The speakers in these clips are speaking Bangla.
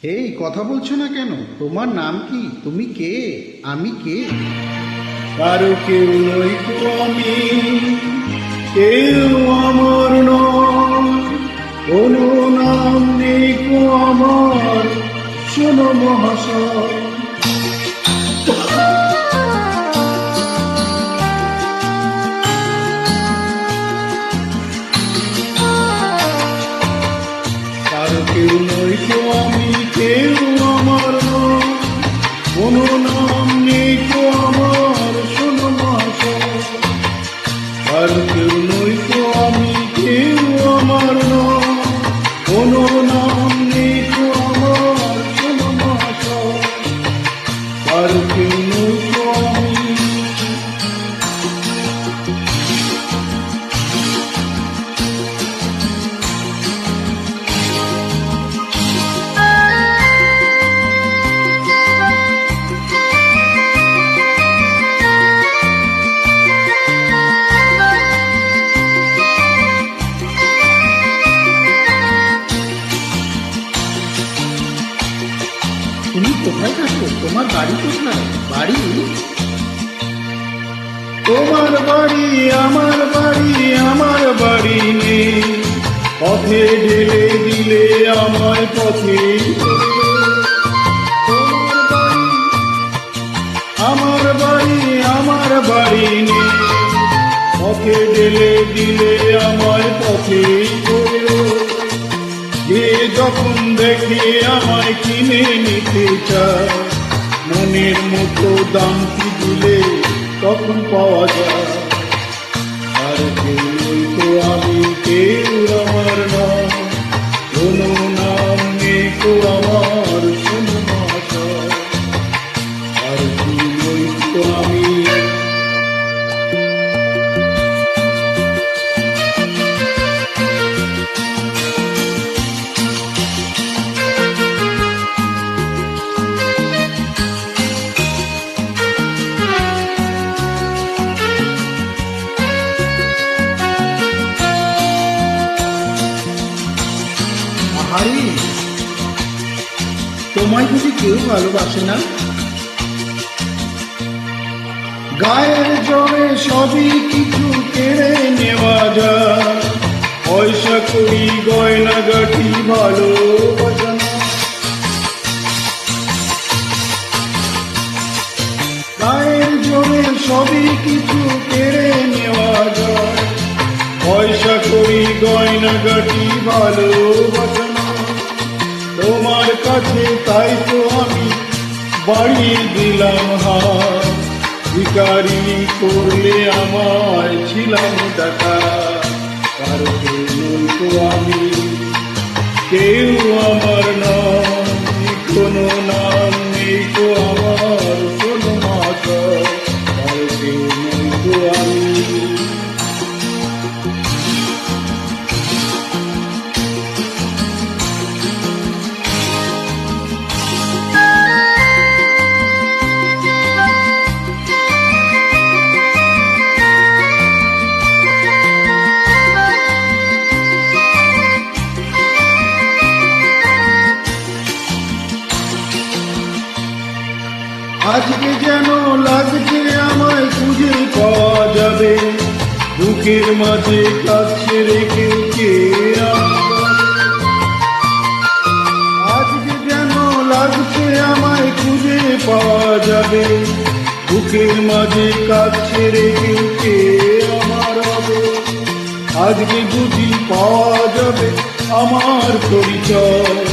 এই কথা বলছো না কেন? তোমার নাম কি? তুমি কে? আমি কে? কারো কেউ নই তো আমি, কেউ আমার নয়, কোনো নাম নেই কো আমার, শোনো মহাশয়। কারো কেউ নই তো আমি, কেউ আমার নয়, কোনো নাম নেই তো আমার, শোনো মহাশয়। কারো কেউ নই তো আমি, কেউ আমার নয়, কোনো নাম নেই তো আমার, শোনো মহাশয়। কারো কেউ নই তো আমি। তুমি কোথায় থাকো? তোমার বাড়ি কোথায়? বাড়ি? তোমার বাড়ি আমার বাড়ি, আমার বাড়ি নেই, পথে ঢেলে দিলে আমায় পথে। আমার বাড়ি আমার বাড়ি নেই, পথে ঢেলে দিলে আমায় পথে। যে যখন দেখে আমায় কিনে নিতে চায়, মনের মতো দাম কি দিলে তখন পাওয়া যায়। আর কেউ নই তো আমি, কেউ আমার নাম, কোনো নাম নেই তো আমার, শোনো মহাশয়। আর কেউ নই তো আমি। আহারে, তোমায় যদি কেউ ভালোবাসে না? গায়ের জোরে সবই কিছু কেড়ে নেওয়া যায়, পয়সা করি গয়না গাঠি ভালোবাসা না। গায়ের জোরে সবই কিছু কেড়ে নেওয়া যায়, পয়সা করি গয়না গাঠি ভালোবাসা না। তোমার কাছে তাই তো আমি বাড়িয়ে দিলাম হাত, ভিখারি করলে আমায় ছিলাম টাকা। কারো কেউ নই তো আমি, কেউ আমার নয়, কোনো নাম নেই তো আমার, শোনো মহাশয়। কারো কেউ নই তো আমি। আজকে যেন লাগছে আমায় খুঁজে পাওয়া যাবে, বুকের মাঝে কাছে রেখে কে আমার। আজকে যেন লাগছে আমায় খুঁজে পাওয়া যাবে, বুকের মাঝে কাছে রেখে কে আমার হবে। আজকে বুঝি পাওয়া যাবে আমার পরিচয়,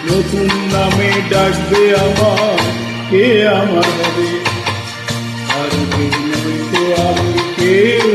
নতুন নামে ডাকবে আমার, কে আমার হবে। আর কেউ নই তো আমি, কেউ